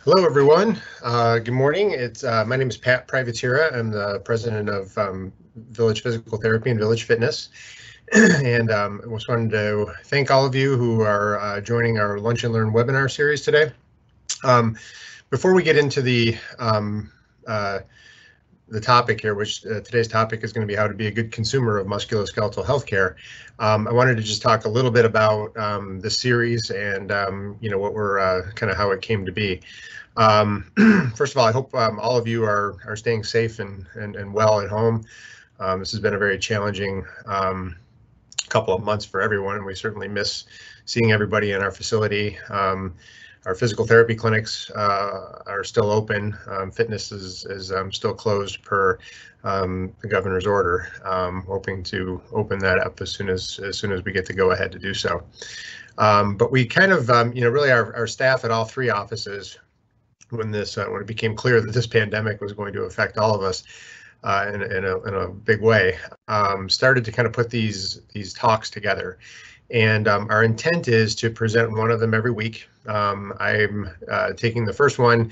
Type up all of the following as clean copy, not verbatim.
Hello, everyone. Good morning. My name is Pat Privatera. I'm the president of Village Physical Therapy and Village Fitness. And I just wanted to thank all of you who are joining our Lunch and Learn webinar series today. Before we get into the topic here, which today's topic is going to be how to be a good consumer of musculoskeletal healthcare. I wanted to just talk a little bit about the series and what we're kind of how it came to be. First of all, I hope all of you are staying safe and well at home. This has been a very challenging couple of months for everyone, and we certainly miss seeing everybody in our facility. Our physical therapy clinics are still open. Fitness is still closed per the governor's order. Hoping to open that up as soon as we get to go ahead to do so. But we kind of really our staff at all three offices, when it became clear that this pandemic was going to affect all of us in a big way, started to kind of put these talks together. And our intent is to present one of them every week. I'm taking the first one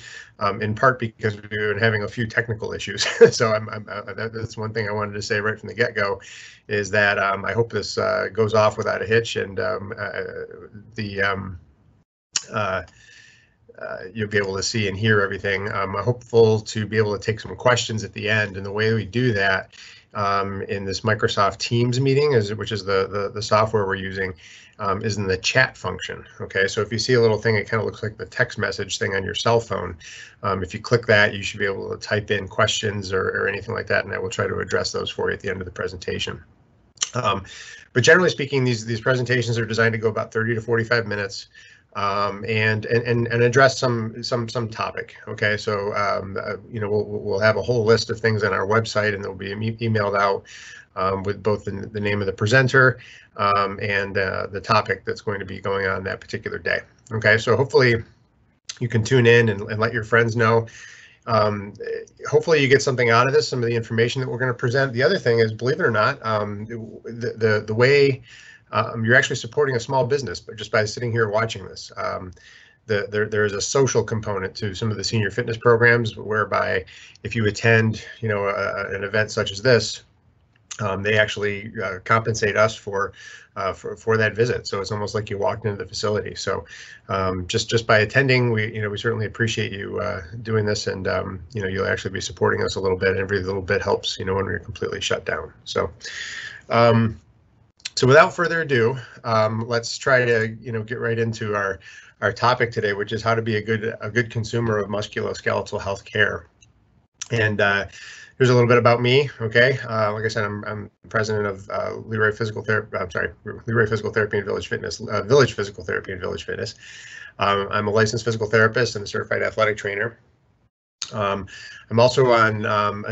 in part because we've been having a few technical issues. So that's one thing I wanted to say right from the get-go, is that I hope this goes off without a hitch, and you'll be able to see and hear everything. I'm hopeful to be able to take some questions at the end, and the way we do that in this Microsoft Teams meeting, which is the software we're using, is in the chat function. Okay, so if you see a little thing, it kind of looks like the text message thing on your cell phone. If you click that, you should be able to type in questions or anything like that, and I will try to address those for you at the end of the presentation. But generally speaking, these presentations are designed to go about 30 to 45 minutes. And address some topic. Okay, so we'll have a whole list of things on our website, and they'll be emailed out with both the name of the presenter and the topic that's going to be going on that particular day. Okay, so hopefully you can tune in and let your friends know. Hopefully you get something out of this, some of the information that we're going to present. The other thing is, believe it or not, the way you're actually supporting a small business, but just by sitting here watching this. There is a social component to some of the senior fitness programs, whereby if you attend, an event such as this, they actually compensate us for that visit. So it's almost like you walked into the facility. So just by attending, we certainly appreciate you doing this, and you'll actually be supporting us a little bit. Every little bit helps, when we're completely shut down. So. So without further ado, let's try to get right into our topic today, which is how to be a good consumer of musculoskeletal health care. And here's a little bit about me. Okay, like I said, I'm president of Leroy Physical Therapy. I'm sorry, Leroy Physical Therapy and Village Fitness. Village Physical Therapy and Village Fitness. I'm a licensed physical therapist and a certified athletic trainer. I'm also an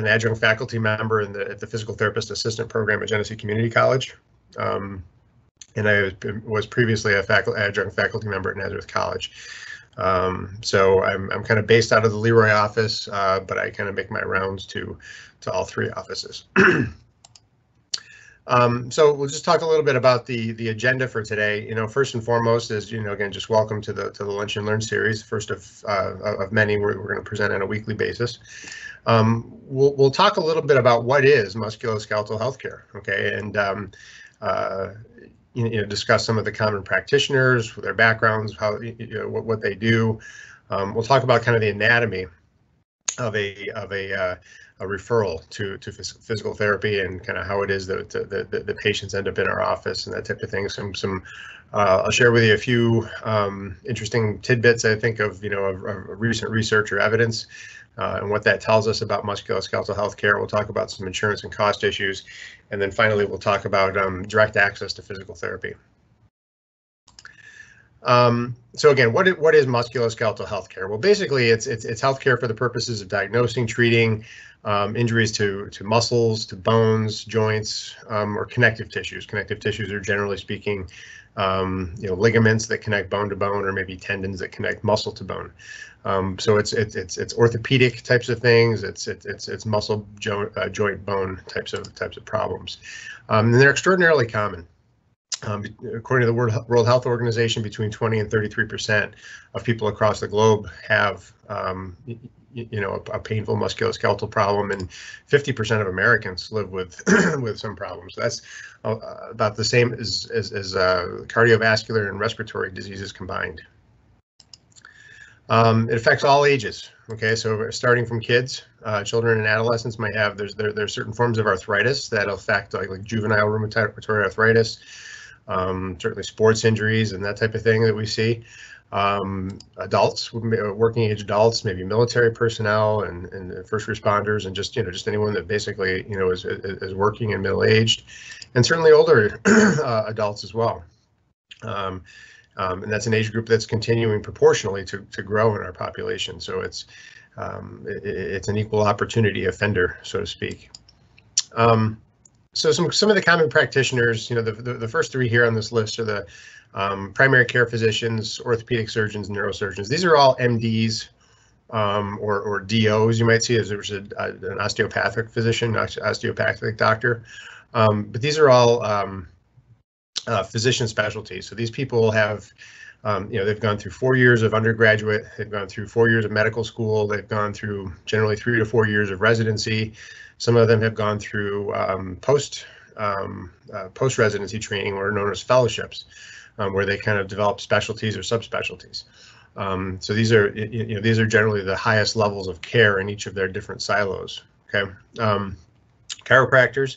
adjunct faculty member at the Physical Therapist Assistant Program at Genesee Community College. And I was previously a adjunct faculty member at Nazareth College. So I'm kind of based out of the Leroy office, but I kind of make my rounds to all three offices. So we'll just talk a little bit about the agenda for today. First and foremost is, again, just welcome to the Lunch and Learn series, first of many we're going to present on a weekly basis. We'll talk a little bit about what is musculoskeletal healthcare, okay, and discuss some of the common practitioners, their backgrounds, how what they do. We'll talk about kind of the anatomy of a referral to physical therapy, and kind of how it is that the patients end up in our office and that type of thing. I'll share with you a few interesting tidbits, I think, of recent research or evidence. And what that tells us about musculoskeletal healthcare. We'll talk about some insurance and cost issues, and then finally we'll talk about direct access to physical therapy. So again, what is musculoskeletal healthcare? Well, basically, it's healthcare for the purposes of diagnosing, treating injuries to muscles, to bones, joints, or connective tissues. Connective tissues are, generally speaking, ligaments that connect bone to bone, or maybe tendons that connect muscle to bone. So it's orthopedic types of things. It's muscle, joint, bone types of problems, and they're extraordinarily common. According to the World Health Organization, between 20 and 33% of people across the globe have, a painful musculoskeletal problem, and 50% of Americans live with with some problems. So that's about the same as cardiovascular and respiratory diseases combined. It affects all ages. Okay, so starting from kids, children and adolescents might have, there's certain forms of arthritis that affect like juvenile rheumatoid arthritis, certainly sports injuries and that type of thing that we see. Adults, working age adults, maybe military personnel and first responders, and just anyone that basically is working and middle aged, and certainly older adults as well. And that's an age group that's continuing proportionally to grow in our population. So it's an equal opportunity offender, so to speak. So some of the common practitioners, the first three here on this list are the primary care physicians, orthopedic surgeons, and neurosurgeons. These are all MDs or DOs, you might see, as there's an osteopathic physician, osteopathic doctor. But these are all physician specialties. So these people have, they've gone through 4 years of undergraduate, they've gone through 4 years of medical school, they've gone through generally 3 to 4 years of residency. Some of them have gone through post-residency training, or known as fellowships, where they kind of develop specialties or subspecialties. So these are generally the highest levels of care in each of their different silos. Okay, chiropractors.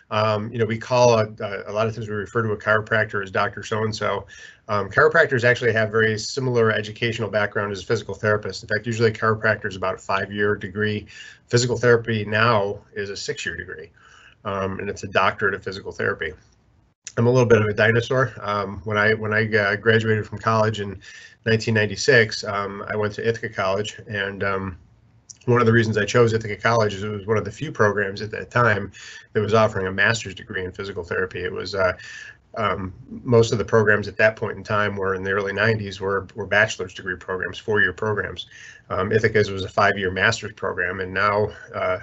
We call a lot of times we refer to a chiropractor as Dr. So-and-so. Chiropractors actually have very similar educational background as physical therapists. In fact, usually a chiropractor is about a 5-year degree. Physical therapy now is a 6-year degree, and it's a doctorate of physical therapy. I'm a little bit of a dinosaur. When I graduated from college in 1996, I went to Ithaca College, and one of the reasons I chose Ithaca College is it was one of the few programs at that time that was offering a master's degree in physical therapy. It was most of the programs at that point in time were in the early 90s were bachelor's degree programs, 4-year programs. Ithaca's was a 5-year master's program, and now, a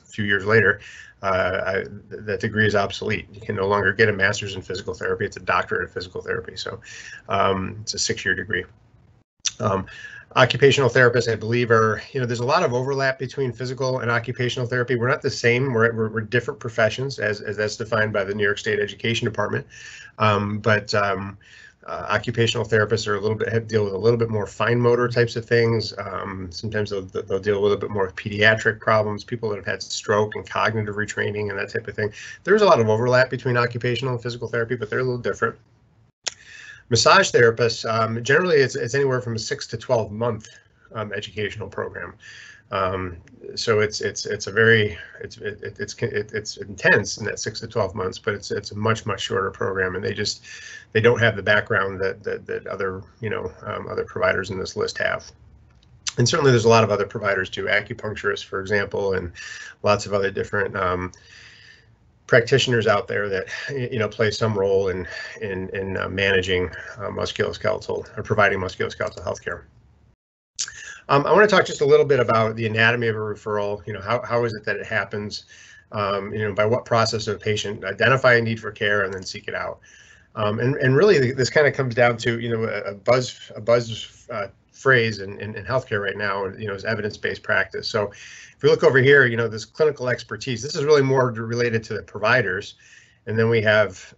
few years later, that degree is obsolete. You can no longer get a master's in physical therapy. It's a doctorate of physical therapy. So it's a 6-year degree. Occupational therapists, I believe, there's a lot of overlap between physical and occupational therapy. We're not the same. We're different professions, as that's defined by the New York State Education Department. But occupational therapists are deal with a little bit more fine motor types of things. Sometimes they'll deal a little bit more with pediatric problems, people that have had stroke and cognitive retraining and that type of thing. There's a lot of overlap between occupational and physical therapy, but they're a little different. Massage therapists, generally it's anywhere from a 6 to 12 month educational program. So it's intense in that 6 to 12 months, but it's a much shorter program, and they don't have the background that other other providers in this list have. And certainly there's a lot of other providers too, acupuncturists, for example, and lots of other different practitioners out there that play some role in managing musculoskeletal or providing musculoskeletal healthcare. I want to talk just a little bit about the anatomy of a referral. How is it that it happens? By what process does a patient identify a need for care and then seek it out? And really, this kind of comes down to a buzz phrase in healthcare right now. Is evidence-based practice. So if we look over here, this clinical expertise. This is really more related to the providers, and then we have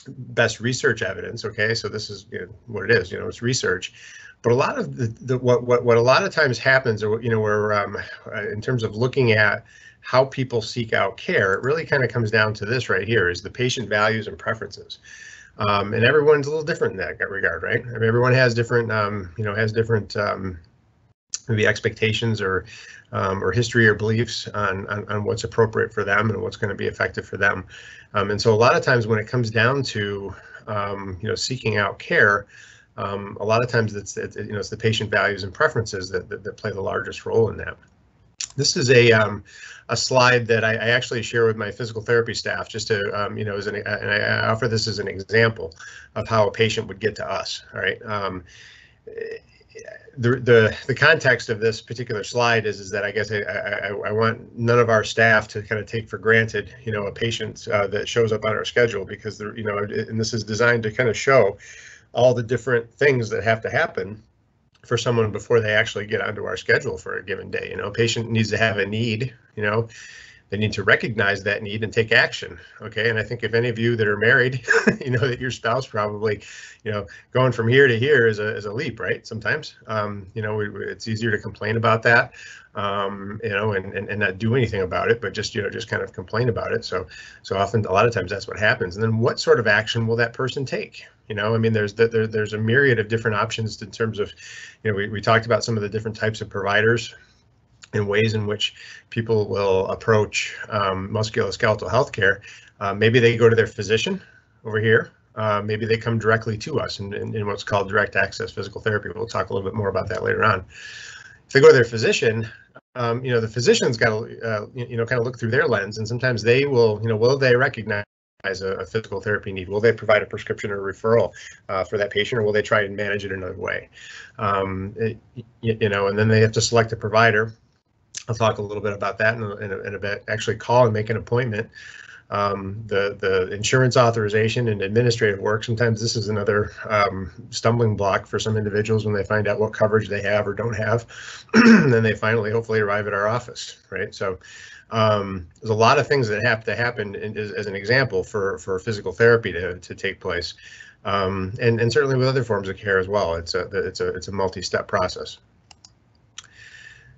best research evidence. Okay, so this is what it is. It's research. But a lot of what a lot of times happens, or where in terms of looking at how people seek out care, it really kind of comes down to this right here: is the patient values and preferences. And everyone's a little different in that regard, right? I mean, everyone has different, maybe expectations or history or beliefs on what's appropriate for them and what's going to be effective for them. And so a lot of times when it comes down to seeking out care, a lot of times it's the patient values and preferences that play the largest role in that. This is a slide that I actually share with my physical therapy staff, just to and I offer this as an example of how a patient would get to us. All right. the context of this particular slide is that I guess I want none of our staff to kind of take for granted, a patient that shows up on our schedule, because and this is designed to kind of show all the different things that have to happen for someone before they actually get onto our schedule for a given day. A patient needs to have a need, they need to recognize that need and take action. Okay. And I think if any of you that are married, that your spouse probably, going from here to here is a leap, right? Sometimes, it's easier to complain about that, and not do anything about it, but just kind of complain about it. So often, a lot of times that's what happens. And then what sort of action will that person take? There's a myriad of different options in terms of, we talked about some of the different types of providers and ways in which people will approach musculoskeletal healthcare. Maybe they go to their physician over here. Maybe they come directly to us in what's called direct access physical therapy. We'll talk a little bit more about that later on. If they go to their physician, the physician's got to, kind of look through their lens, and sometimes they will, will they recognize a physical therapy need? Will they provide a prescription or referral for that patient, or will they try and manage it another way? And then they have to select a provider. I'll talk a little bit about that in a bit. Actually call and make an appointment. The insurance authorization and administrative work, sometimes this is another stumbling block for some individuals when they find out what coverage they have or don't have. And then they finally hopefully arrive at our office, right? So there's a lot of things that have to happen as an example for physical therapy to take place. And certainly with other forms of care as well. It's a multi-step process.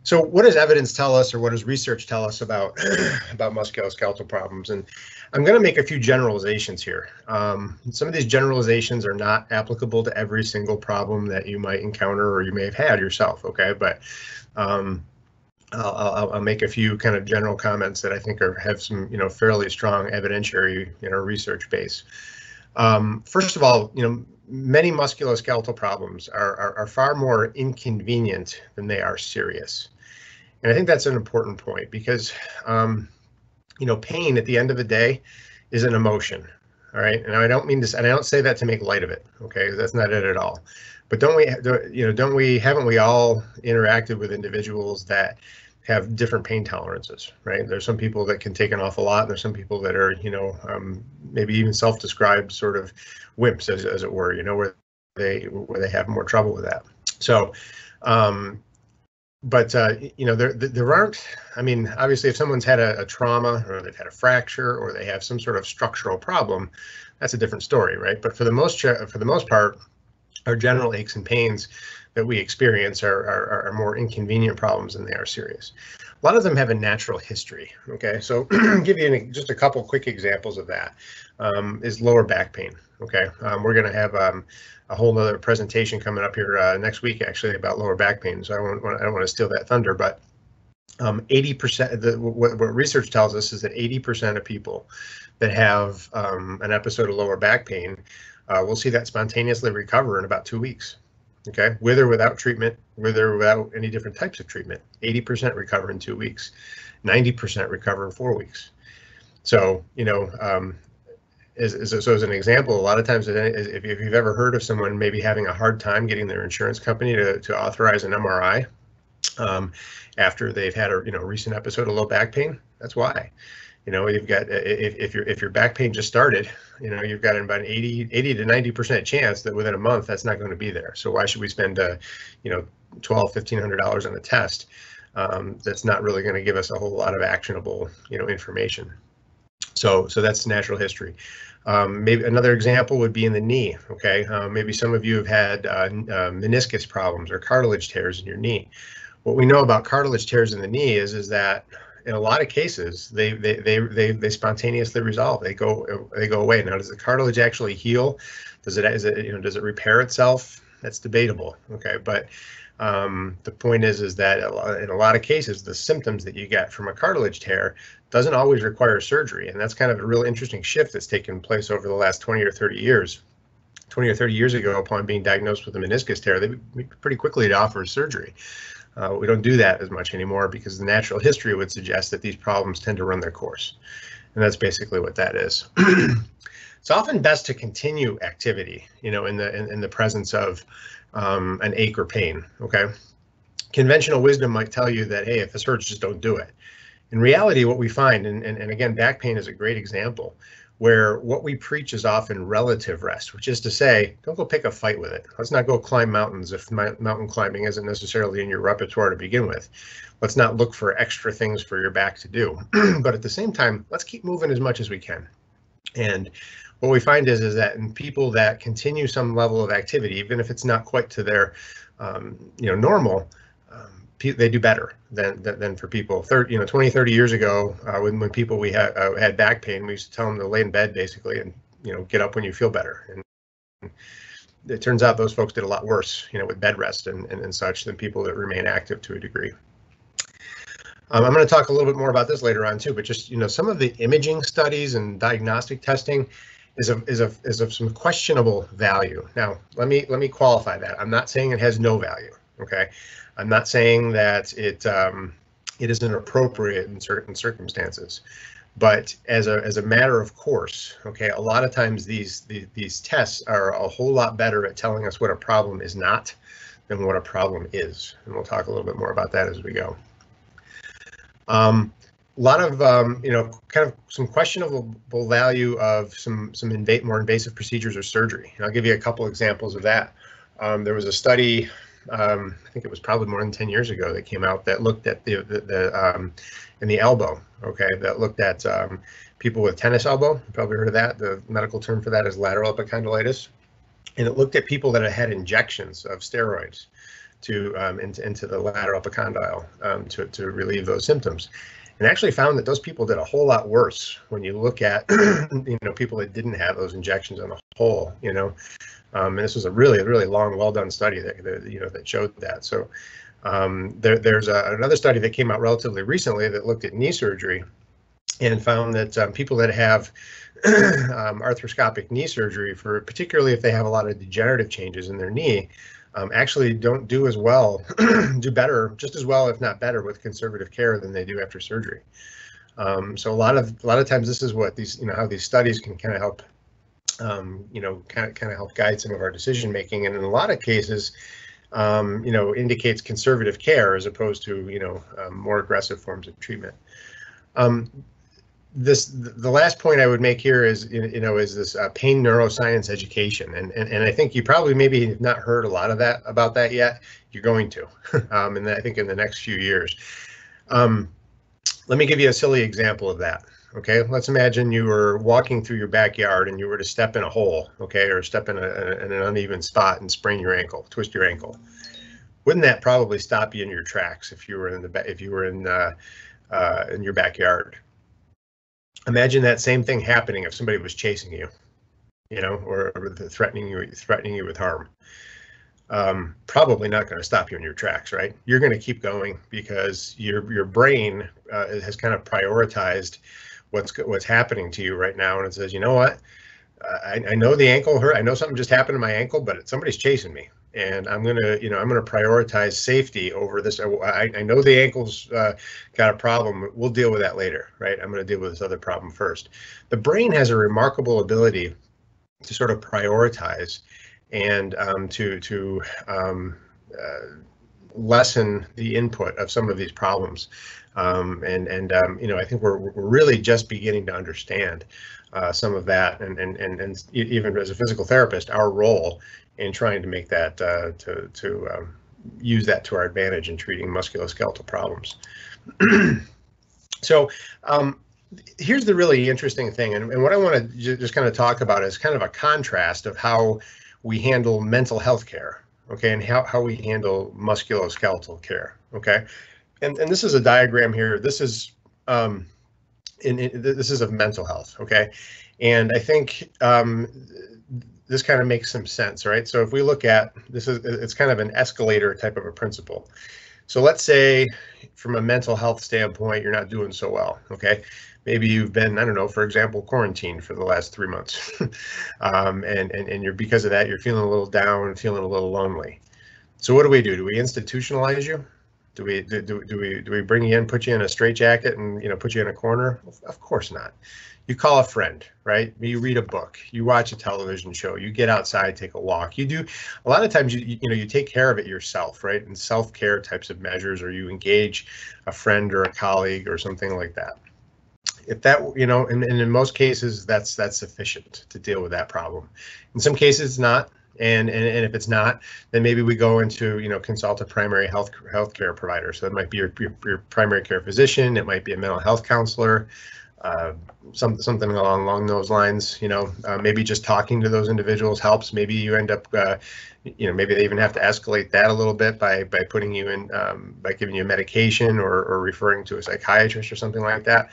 So what does evidence tell us, or what does research tell us about musculoskeletal problems? And I'm going to make a few generalizations here. Some of these generalizations are not applicable to every single problem that you might encounter or you may have had yourself, okay? But I'll make a few kind of general comments that I think have some, fairly strong evidentiary, research base. First of all, many musculoskeletal problems are far more inconvenient than they are serious. And I think that's an important point, because, pain at the end of the day is an emotion. All right. And I don't mean this, and I don't say that to make light of it. Okay. That's not it at all. But haven't we all interacted with individuals that have different pain tolerances, right? There's some people that can take an awful lot, and there's some people that are, maybe even self-described sort of wimps, as it were, where they have more trouble with that. So, there aren't, obviously if someone's had a trauma, or they've had a fracture, or they have some sort of structural problem, that's a different story, right? But for the most part, our general aches and pains that we experience are more inconvenient problems than they are serious. A lot of them have a natural history. Okay, so give you just a couple quick examples of that. Is lower back pain. Okay, we're going to have a whole other presentation coming up here next week, actually, about lower back pain. So I don't want to steal that thunder, but 80%. What research tells us is that 80% of people that have an episode of lower back pain will see that spontaneously recover in about 2 weeks. Okay, with or without treatment, with or without any different types of treatment. 80% recover in 2 weeks, 90% recover in 4 weeks. So, as an example, a lot of times, if you've ever heard of someone maybe having a hard time getting their insurance company to authorize an MRI after they've had a recent episode of low back pain, that's why. You've got, if your back pain just started, you've got about an 80 to 90% chance that within a month that's not going to be there. So why should we spend $1,200-$1,500 on a test that's not really going to give us a whole lot of actionable information? So that's natural history. Maybe another example would be in the knee. Okay, maybe some of you have had meniscus problems or cartilage tears in your knee. What we know about cartilage tears in the knee is that in a lot of cases, they spontaneously resolve. They go away. Now, does the cartilage actually heal? Does it repair itself? That's debatable. Okay, but the point is that in a lot of cases, the symptoms that you get from a cartilage tear doesn't always require surgery, and that's kind of a real interesting shift that's taken place over the last 20 or 30 years. 20 or 30 years ago, upon being diagnosed with a meniscus tear, they pretty quickly offer surgery. We don't do that as much anymore because the natural history would suggest that these problems tend to run their course. And that's basically what that is. it's often best to continue activity, in the presence of an ache or pain. Okay, conventional wisdom might tell you that, hey, if this hurts, just don't do it. In reality, what we find, and again, back pain is a great example, where what we preach is often relative rest, which is to say, don't go pick a fight with it. Let's not go climb mountains if mountain climbing isn't necessarily in your repertoire to begin with. Let's not look for extra things for your back to do. But at the same time, let's keep moving as much as we can. And what we find is that in people that continue some level of activity, even if it's not quite to their normal, they do better than for people 20, 30 years ago, when people we had back pain, we used to tell them to lay in bed basically and get up when you feel better. And it turns out those folks did a lot worse, with bed rest and such than people that remain active to a degree. I'm going to talk a little bit more about this later on too, but just some of the imaging studies and diagnostic testing is of some questionable value. Now let me qualify that. I'm not saying it has no value. Okay. I'm not saying that it isn't appropriate in certain circumstances, but as a matter of course, okay, a lot of times these tests are a whole lot better at telling us what a problem is not than what a problem is, and we'll talk a little bit more about that as we go. A lot of kind of some questionable value of some more invasive procedures or surgery, and I'll give you a couple examples of that. There was a study. I think it was probably more than 10 years ago that came out that looked at in the elbow, okay, that looked at people with tennis elbow. You've probably heard of that. The medical term for that is lateral epicondylitis. And it looked at people that had injections of steroids into the lateral epicondyle to relieve those symptoms. And actually found that those people did a whole lot worse when you look at people that didn't have those injections on the whole, and this was a really long, well done study that showed that. So there's another study that came out relatively recently that looked at knee surgery and found that people that have arthroscopic knee surgery, particularly if they have a lot of degenerative changes in their knee, actually don't do as well, do better, just as well, if not better, with conservative care than they do after surgery. So a lot of times this is what these, how these studies can kind of help, kind of help guide some of our decision making, and in a lot of cases, indicates conservative care as opposed to more aggressive forms of treatment. The last point I would make here is this pain neuroscience education, and I think you probably maybe have not heard a lot of about that yet. You're going to, and I think in the next few years. Let me give you a silly example of that. Okay, let's imagine you were walking through your backyard and you were to step in a hole, okay, or step in an uneven spot and sprain your ankle, twist your ankle. Wouldn't that probably stop you in your tracks if you were in your backyard? Imagine that same thing happening if somebody was chasing you, or threatening you with harm. Probably not going to stop you in your tracks, right? You're going to keep going because your brain has kind of prioritized what's happening to you right now, and it says, you know what? I know the ankle hurt. I know something just happened to my ankle, but somebody's chasing me, and I'm gonna prioritize safety over this. I know the ankle's got a problem. We'll deal with that later, right? I'm gonna deal with this other problem first. The brain has a remarkable ability to sort of prioritize and to lessen the input of some of these problems. I think we're really just beginning to understand some of that, and even as a physical therapist, our role in trying to make that to use that to our advantage in treating musculoskeletal problems. So here's the really interesting thing, and what I want to just kind of talk about is kind of a contrast of how we handle mental health care, okay, and how we handle musculoskeletal care, okay. And this is a diagram here. This is this is of mental health, okay, and I think this kind of makes some sense, right? So if we look at this, it's kind of an escalator type of a principle. So let's say from a mental health standpoint, you're not doing so well, okay? Maybe you've been, I don't know, for example, quarantined for the last 3 months, and you're, because of that, you're feeling a little down, feeling a little lonely. So what do? Do we institutionalize you? Do we bring you in, put you in a straitjacket, and put you in a corner? Of course not. You call a friend, right? You read a book, you watch a television show, you get outside, take a walk. You do a lot of times you take care of it yourself, right? And self-care types of measures, or you engage a friend or a colleague or something like that. If that, and in most cases that's sufficient to deal with that problem. In some cases it's not. And if it's not, then maybe we go into, consult a primary healthcare provider. So it might be your primary care physician, it might be a mental health counselor, something along those lines. Maybe just talking to those individuals helps. Maybe you end up, maybe they even have to escalate that a little bit by putting you in, by giving you medication or referring to a psychiatrist or something like that.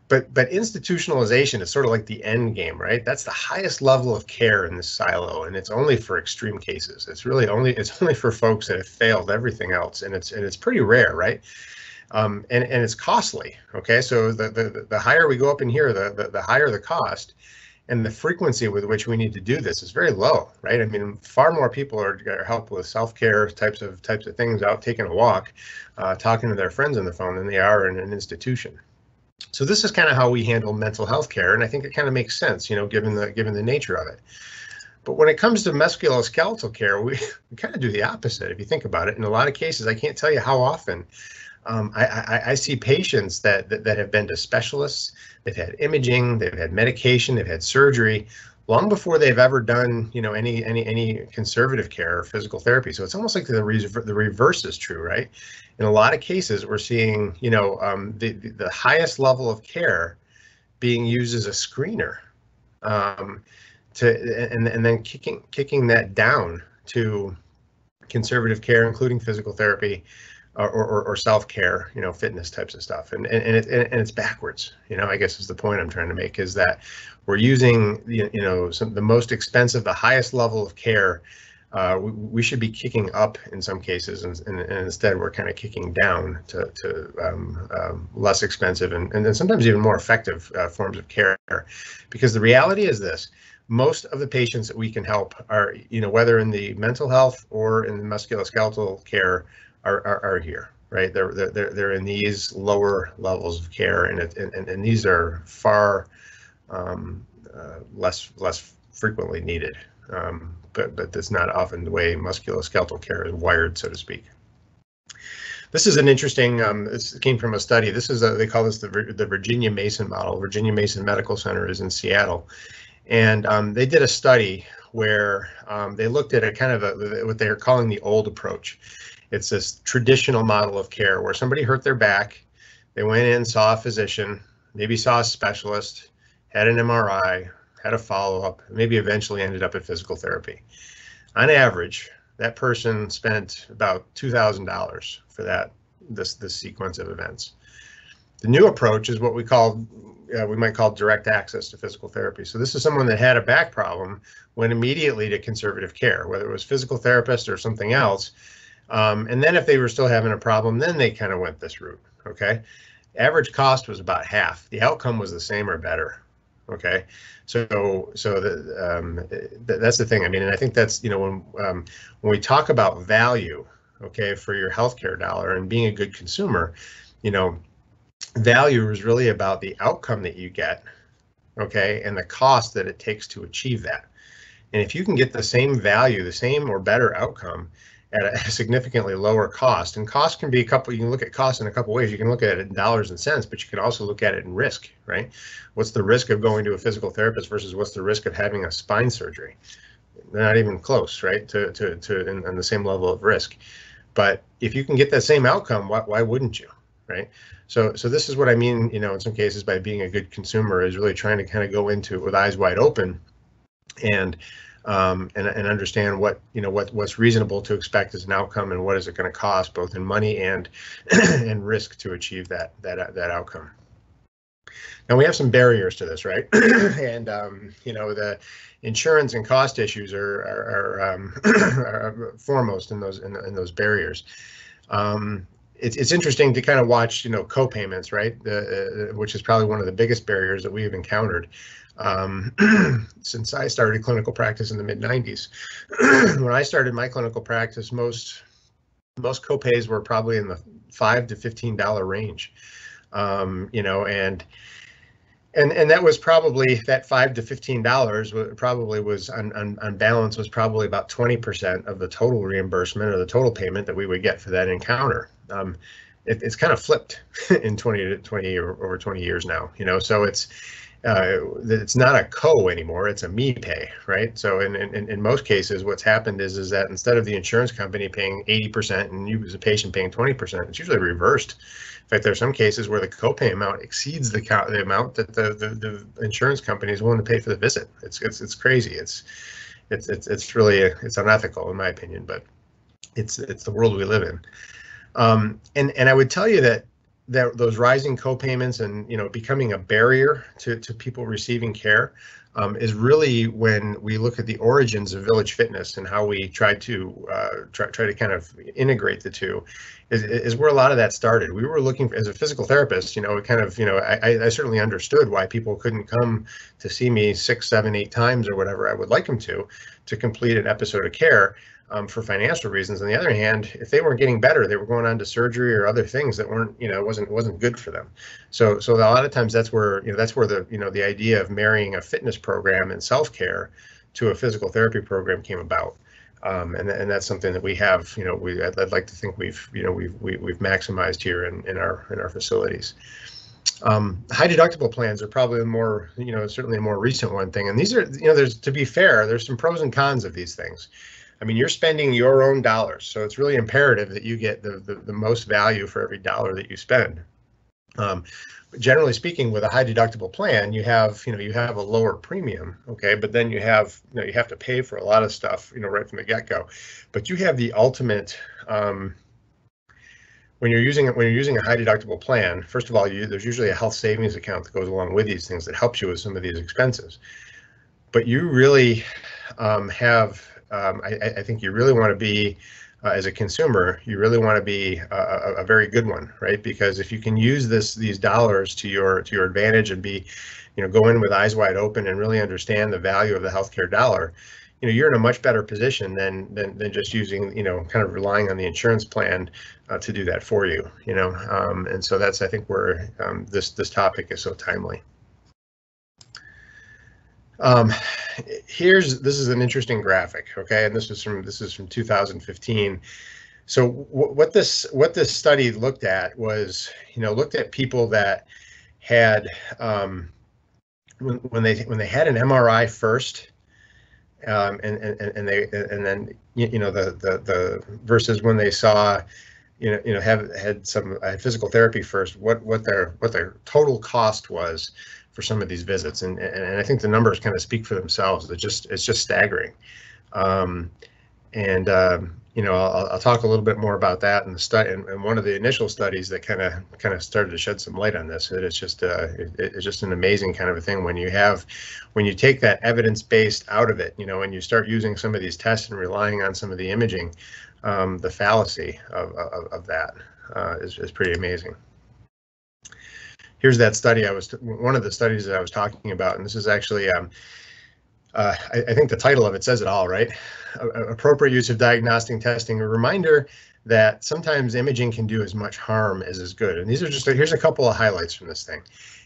But institutionalization is sort of like the end game, right? That's the highest level of care in this silo, and it's only for extreme cases. It's only for folks that have failed everything else, and it's pretty rare, right? And it's costly. Okay, so the higher we go up in here, the higher the cost, and the frequency with which we need to do this is very low, right? I mean, far more people are helped with self-care types of things, out taking a walk, talking to their friends on the phone, than they are in an institution. So this is kind of how we handle mental health care, and I think it kind of makes sense, given the nature of it. But when it comes to musculoskeletal care, we kind of do the opposite. If you think about it, in a lot of cases, I can't tell you how often I see patients that have been to specialists. They've had imaging, they've had medication, they've had surgery, long before they've ever done, any conservative care or physical therapy. So it's almost like the reverse is true, right? In a lot of cases, we're seeing, the highest level of care being used as a screener, and then kicking that down to conservative care, including physical therapy or self-care, fitness types of stuff. And it's backwards, I guess is the point I'm trying to make, is that we're using, the most expensive, the highest level of care. We should be kicking up in some cases, and instead we're kind of kicking down to less expensive and then sometimes even more effective forms of care. Because the reality is this: most of the patients that we can help are, whether in the mental health or in the musculoskeletal care, are here, right? They're in these lower levels of care, and these are far less frequently needed. But that's not often the way musculoskeletal care is wired, so to speak. This is an interesting, this came from a study. This is they call this the Virginia Mason model. Virginia Mason Medical Center is in Seattle. And they did a study where they looked at a kind of what they're calling the old approach. It's this traditional model of care where somebody hurt their back, they went in, saw a physician, maybe saw a specialist, had an MRI, had a follow-up, maybe eventually ended up at physical therapy. On average, that person spent about $2,000 for this sequence of events. The new approach is what we might call direct access to physical therapy. So this is someone that had a back problem, went immediately to conservative care, whether it was physical therapist or something else. And then if they were still having a problem, then they kind of went this route. Okay, average cost was about half. The outcome was the same or better. Okay, so that's the thing. I mean, and I think that's, when we talk about value, okay, for your healthcare dollar and being a good consumer, value is really about the outcome that you get, okay, and the cost that it takes to achieve that. And if you can get the same value, the same or better outcome at a significantly lower cost, and cost can be you can look at cost in a couple ways. You can look at it in dollars and cents, but you can also look at it in risk, right? What's the risk of going to a physical therapist versus what's the risk of having a spine surgery? They're not even close, right, to the same level of risk. But if you can get that same outcome, why wouldn't you, right? So this is what I mean, in some cases, by being a good consumer, is really trying to kind of go into it with eyes wide open and understand what's reasonable to expect as an outcome, and what is it going to cost, both in money and and risk, to achieve that outcome. Now, we have some barriers to this, right? And the insurance and cost issues are foremost in those barriers. It's interesting to kind of watch, co-payments, right? Which is probably one of the biggest barriers that we have encountered since I started clinical practice in the mid-90s. When I started my clinical practice, most most copays were probably in the $5 to $15 range. You know, and that was probably that $5 to $15 probably was on balance was probably about 20% of the total reimbursement or the total payment that we would get for that encounter. It's kind of flipped in 20 or over 20 years now, you know, so it's not a co anymore, it's a me pay, right? So in most cases, what's happened is that instead of the insurance company paying 80% and you as a patient paying 20%, it's usually reversed. In fact, there are some cases where the copay amount exceeds the amount that the insurance company is willing to pay for the visit. It's crazy. It's really it's unethical in my opinion, but it's the world we live in. And I would tell you that those rising co-payments and, you know, becoming a barrier to people receiving care is really when we look at the origins of Village Fitness and how we try to kind of integrate the two is where a lot of that started. We were looking for, as a physical therapist, you know, kind of, you know, I certainly understood why people couldn't come to see me 6, 7, 8 times or whatever I would like them to complete an episode of care. For financial reasons. On the other hand, if they weren't getting better, they were going on to surgery or other things that weren't, you know, wasn't good for them. So a lot of times that's where the, you know, the idea of marrying a fitness program and self-care to a physical therapy program came about. And that's something that we have, you know, I'd like to think we've maximized here in our facilities. High deductible plans are probably a more, you know, certainly a more recent one thing. And these are, you know, to be fair, there's some pros and cons of these things. I mean, you're spending your own dollars, so it's really imperative that you get the most value for every dollar that you spend. Generally speaking, with a high deductible plan, you have a lower premium, okay, but then you have to pay for a lot of stuff, you know, right from the get-go. But you have the ultimate when you're using a high deductible plan. First of all, there's usually a health savings account that goes along with these things that helps you with some of these expenses. But you really I think you really want to be, as a consumer, you really want to be a very good one, right? Because if you can use these dollars to your advantage and be, you know, go in with eyes wide open and really understand the value of the healthcare dollar, you know, you're in a much better position than just using, you know, kind of relying on the insurance plan to do that for you, you know. And so that's, I think, where this topic is so timely. This is an interesting graphic, okay, and this is from 2015. So what this study looked at was, you know, looked at people that had when they had an MRI first, and then you know the versus when they saw had some physical therapy first, what their total cost was for some of these visits, and I think the numbers kind of speak for themselves. It's just staggering. You know, I'll talk a little bit more about that in the study, and one of the initial studies that kind of started to shed some light on this. It's just an amazing kind of a thing when you take that evidence-based out of it, you know, and you start using some of these tests and relying on some of the imaging. The fallacy of that is pretty amazing. Here's that study one of the studies that I was talking about, and this is actually I think the title of it says it all, right? Appropriate use of diagnostic testing, a reminder that sometimes imaging can do as much harm as is good. And these are just, here's a couple of highlights from this thing.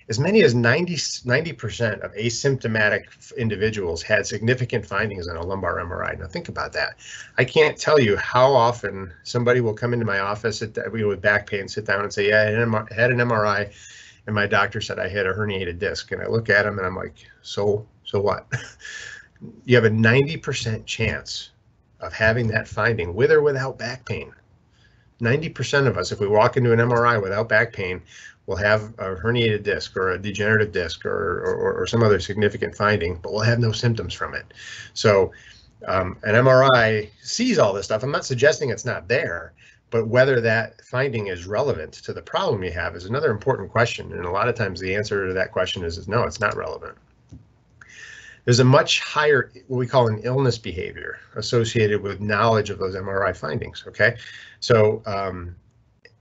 As many as 90% of asymptomatic individuals had significant findings on a lumbar MRI. Now think about that. I can't tell you how often somebody will come into my office with back pain, sit down and say, yeah, I had an MRI and my doctor said I had a herniated disc. And I look at him and I'm like, so what? You have a 90% chance of having that finding with or without back pain. 90% of us, if we walk into an MRI without back pain, will have a herniated disc or a degenerative disc or some other significant finding, but we'll have no symptoms from it. So an MRI sees all this stuff. I'm not suggesting it's not there, but whether that finding is relevant to the problem you have is another important question. And a lot of times the answer to that question is no, it's not relevant. There's a much higher, what we call an illness behavior associated with knowledge of those MRI findings, okay? So,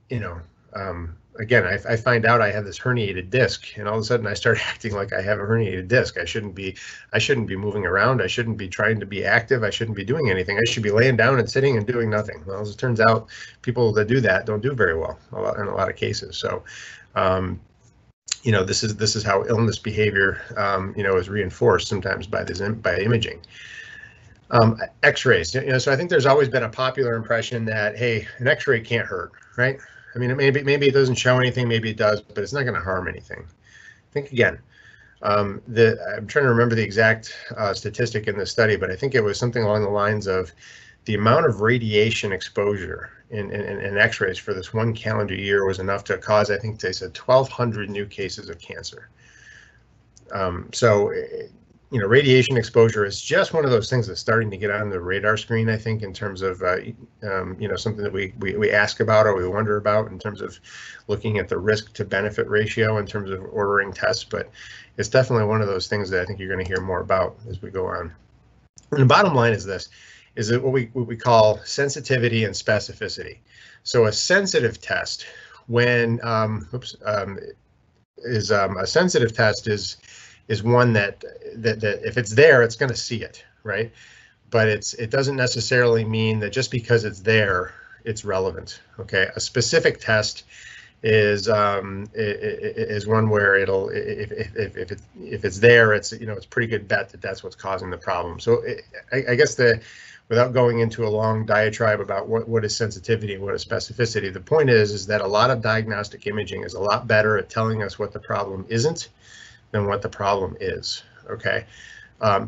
you know, again, I find out I have this herniated disc, and all of a sudden I start acting like I have a herniated disc. I shouldn't be moving around. I shouldn't be trying to be active. I shouldn't be doing anything. I should be laying down and sitting and doing nothing. Well, as it turns out, people that do that don't do very well in a lot of cases. So, this is how illness behavior, is reinforced sometimes by imaging. X-rays, so I think there's always been a popular impression that, hey, an X-ray can't hurt, right? I mean, maybe it doesn't show anything, maybe it does, but it's not going to harm anything. Think again. I'm trying to remember the exact statistic in this study, but I think it was something along the lines of the amount of radiation exposure in X-rays for this one calendar year was enough to cause, I think they said, 1,200 new cases of cancer. Radiation exposure is just one of those things that's starting to get on the radar screen, I think, in terms of, something that we ask about or we wonder about in terms of looking at the risk to benefit ratio in terms of ordering tests. But it's definitely one of those things that I think you're going to hear more about as we go on. And the bottom line is this, is that what we call sensitivity and specificity. So a sensitive test, when a sensitive test is one that if it's there, it's going to see it, right? But it doesn't necessarily mean that just because it's there, it's relevant. Okay, a specific test is one where it'll if it's there, it's it's a pretty good bet that that's what's causing the problem. So I guess without going into a long diatribe about what is sensitivity and what is specificity, the point is that a lot of diagnostic imaging is a lot better at telling us what the problem isn't than what the problem is. Okay,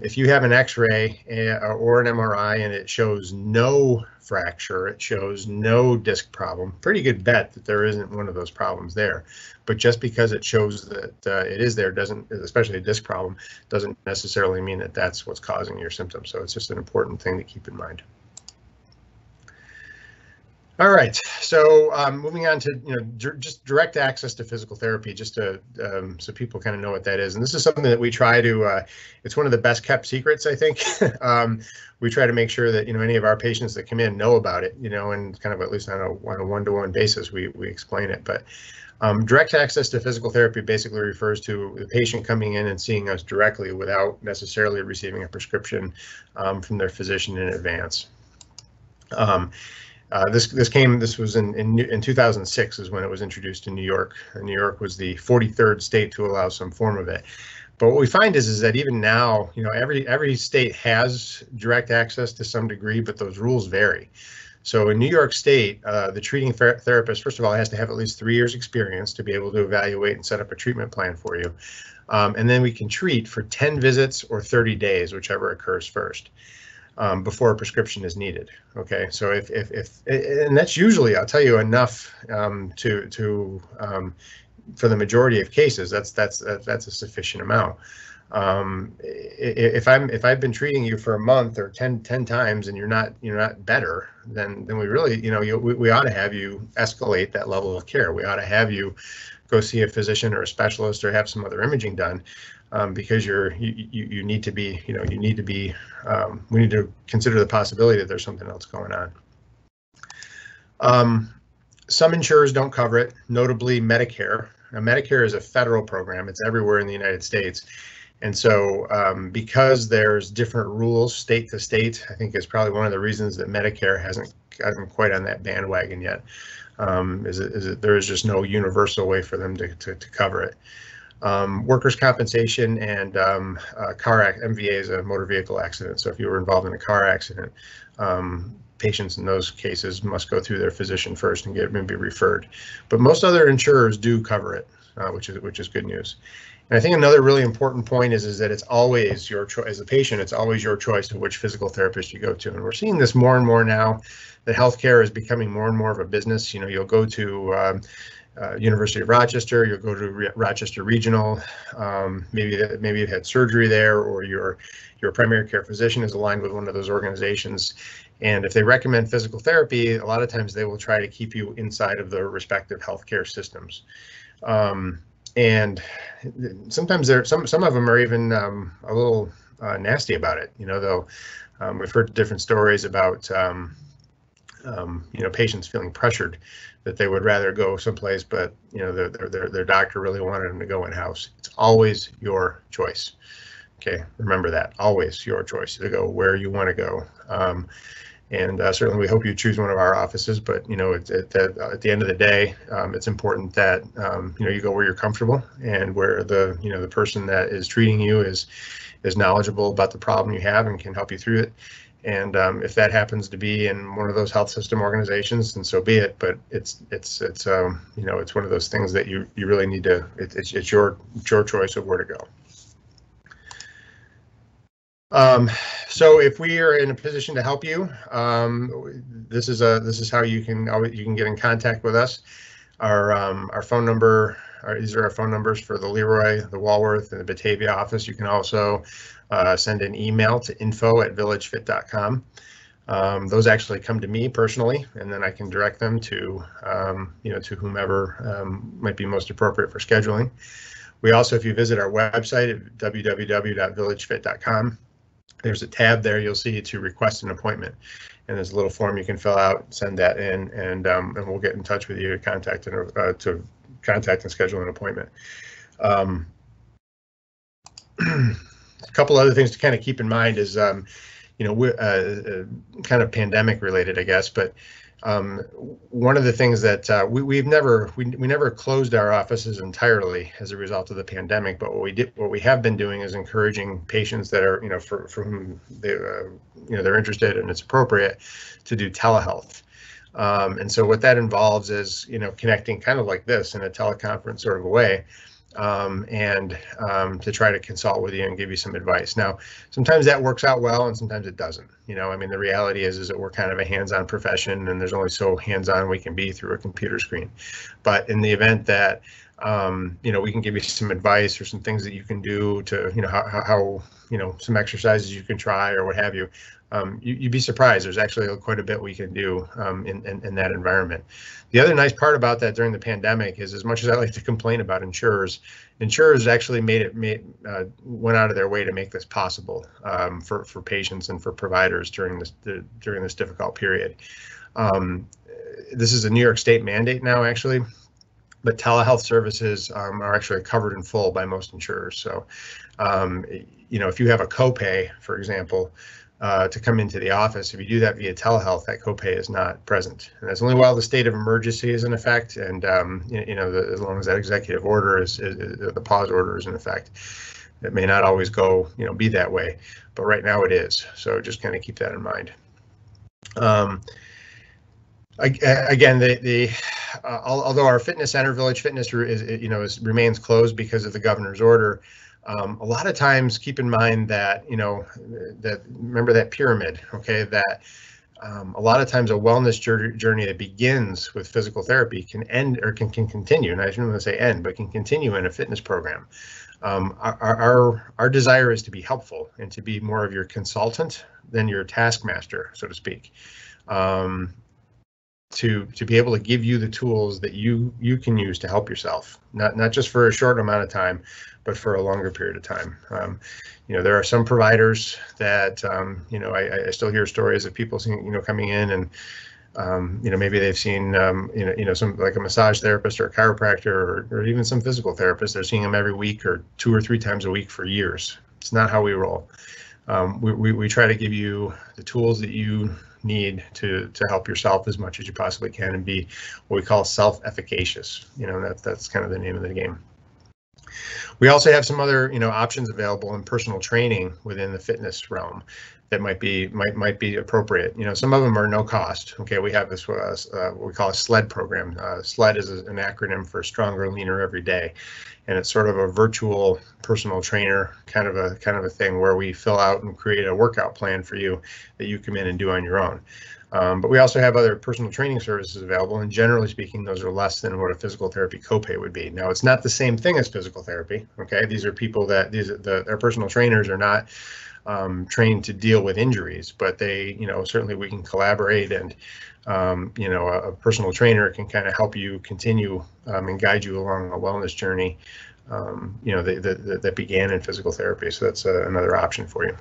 if you have an X-ray or an MRI and it shows no fracture, it shows no disc problem, pretty good bet that there isn't one of those problems there. But just because it shows that it is there doesn't, especially a disc problem, doesn't necessarily mean that that's what's causing your symptoms. So it's just an important thing to keep in mind. All right, so moving on to just direct access to physical therapy, just to so people kind of know what that is. And this is something that we try to. It's one of the best kept secrets, I think. We try to make sure that any of our patients that come in know about it, and kind of at least on a one-to-one basis we explain it. But direct access to physical therapy basically refers to the patient coming in and seeing us directly without necessarily receiving a prescription from their physician in advance. This was in 2006 is when it was introduced in New York. And New York was the 43rd state to allow some form of it. But what we find is that even now, every state has direct access to some degree, but those rules vary. So in New York State, the treating therapist, first of all, has to have at least 3 years experience to be able to evaluate and set up a treatment plan for you. And then we can treat for 10 visits or 30 days, whichever occurs first. Before a prescription is needed. Okay, so if and that's usually, I'll tell you, enough for the majority of cases. That's a sufficient amount. If I've been treating you for a month or 10 times and you're not better, then we really we ought to have you escalate that level of care. We ought to have you go see a physician or a specialist or have some other imaging done. Because you need to be, we need to consider the possibility that there's something else going on. Some insurers don't cover it, notably Medicare. Now, Medicare is a federal program. It's everywhere in the United States. And so because there's different rules state to state, I think is probably one of the reasons that Medicare hasn't gotten quite on that bandwagon yet, is that there is just no universal way for them to cover it. Workers' compensation and MVA is a motor vehicle accident. So if you were involved in a car accident, patients in those cases must go through their physician first and get maybe referred. But most other insurers do cover it, which is good news. And I think another really important point is that it's always your choice as a patient. It's always your choice of which physical therapist you go to, and we're seeing this more and more now. That healthcare is becoming more and more of a business. You'll go to University of Rochester, you'll go to Rochester Regional, maybe you've had surgery there, or your primary care physician is aligned with one of those organizations. And if they recommend physical therapy, a lot of times they will try to keep you inside of the respective healthcare systems. And sometimes some of them are even a little nasty about it. We've heard different stories about patients feeling pressured that they would rather go someplace, but their doctor really wanted them to go in-house. It's always your choice. Okay, remember that, always your choice to go where you want to go. And certainly we hope you choose one of our offices, but at the end of the day, it's important that you go where you're comfortable and where the person that is treating you is knowledgeable about the problem you have and can help you through it. And if that happens to be in one of those health system organizations, then so be it. But it's one of those things that you really need to. It's your choice of where to go. So if we are in a position to help you, this is how you can get in contact with us. Our phone number. These are our phone numbers for the Leroy, the Walworth, and the Batavia office. You can also send an email to info@villagefit.com. Those actually come to me personally, and then I can direct them to to whomever might be most appropriate for scheduling. We also, if you visit our website at www.villagefit.com, there's a tab there you'll see to request an appointment, and there's a little form you can fill out, send that in, and we'll get in touch with you to contact and schedule an appointment. A couple other things to kind of keep in mind is, we're kind of pandemic related, I guess, but one of the things that we never closed our offices entirely as a result of the pandemic, but what we have been doing is encouraging patients that are, for whom they're interested and it's appropriate to do telehealth. And so what that involves is, connecting kind of like this in a teleconference sort of a way, and to try to consult with you and give you some advice. Now, sometimes that works out well and sometimes it doesn't. The reality is that we're kind of a hands-on profession, and there's only so hands-on we can be through a computer screen. But in the event that we can give you some advice or some things that you can do to, how some exercises you can try or what have you. You'd be surprised. There's actually quite a bit we can do in that environment. The other nice part about that during the pandemic is, as much as I like to complain about insurers actually went out of their way to make this possible for patients and for providers during this difficult period. This is a New York State mandate now, actually, but telehealth services are actually covered in full by most insurers. So, if you have a copay, for example, to come into the office, if you do that via telehealth, that copay is not present, and that's only while the state of emergency is in effect, and as long as that executive order is the pause order is in effect. It may not always go, be that way, but right now it is. So just kind of keep that in mind. Again, although our fitness center, Village Fitness, remains closed because of the governor's order. A lot of times, keep in mind that remember that pyramid, okay? That a lot of times a wellness journey that begins with physical therapy can end or can continue. And I shouldn't want to say end, but can continue in a fitness program. Our desire is to be helpful and to be more of your consultant than your taskmaster, so to speak. To be able to give you the tools that you can use to help yourself, not just for a short amount of time, but for a longer period of time. There are some providers that I still hear stories of people seeing, coming in and maybe they've seen some, like a massage therapist or a chiropractor or even some physical therapist. They're seeing them every week or 2 or 3 times a week for years. It's not how we roll. We try to give you the tools that you need to help yourself as much as you possibly can and be what we call self-efficacious. That's kind of the name of the game. We also have some other options available in personal training within the fitness realm that might be appropriate. Some of them are no cost. Okay, we have this what we call a SLED program. SLED is an acronym for Stronger, Leaner, Every Day, and it's sort of a virtual personal trainer kind of a thing where we fill out and create a workout plan for you that you come in and do on your own. But we also have other personal training services available, and generally speaking, those are less than what a physical therapy copay would be. Now, it's not the same thing as physical therapy. Okay, these are people that our personal trainers are not trained to deal with injuries, but they, certainly we can collaborate, and a personal trainer can kind of help you continue and guide you along a wellness journey, that began in physical therapy. So that's another option for you.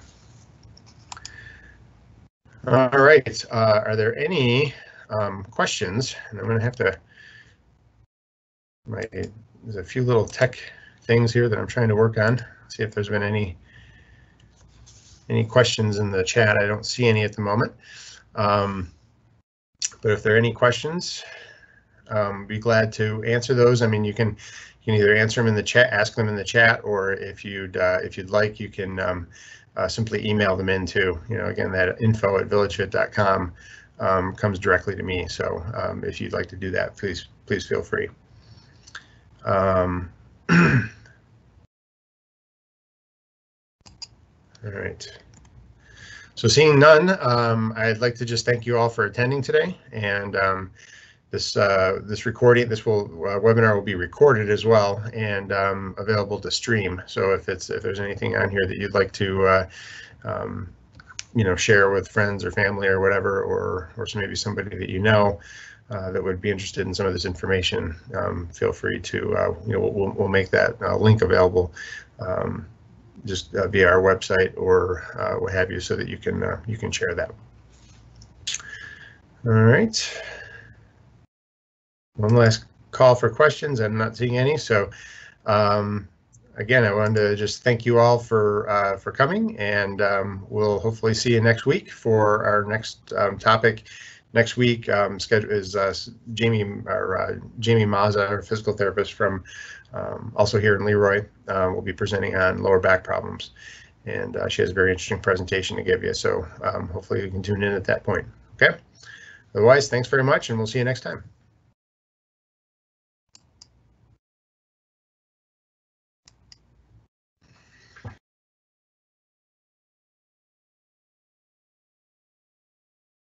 All right. Are there any questions, and I'm going to have to. There's a few little tech things here that I'm trying to work on. See if there's been any questions in the chat. I don't see any at the moment. But if there are any questions, be glad to answer those. I mean, you can either answer them in the chat, ask them in the chat, or if you'd like, you can simply email them into, again, that info@villagefit.com comes directly to me. So if you'd like to do that, please feel free. All right. So seeing none, I'd like to just thank you all for attending today. And this webinar will be recorded as well and available to stream. So if there's anything on here that you'd like to share with friends or family or whatever, or maybe somebody that that would be interested in some of this information, feel free to we'll make that link available just via our website or what have you, so that you can share that. All right. One last call for questions. I'm not seeing any. So again, I wanted to just thank you all for coming, and we'll hopefully see you next week for our next topic. Next week schedule is Jamie Mazza, our physical therapist from also here in Leroy, will be presenting on lower back problems, and she has a very interesting presentation to give you. So hopefully you can tune in at that point. Okay. Otherwise, thanks very much, and we'll see you next time.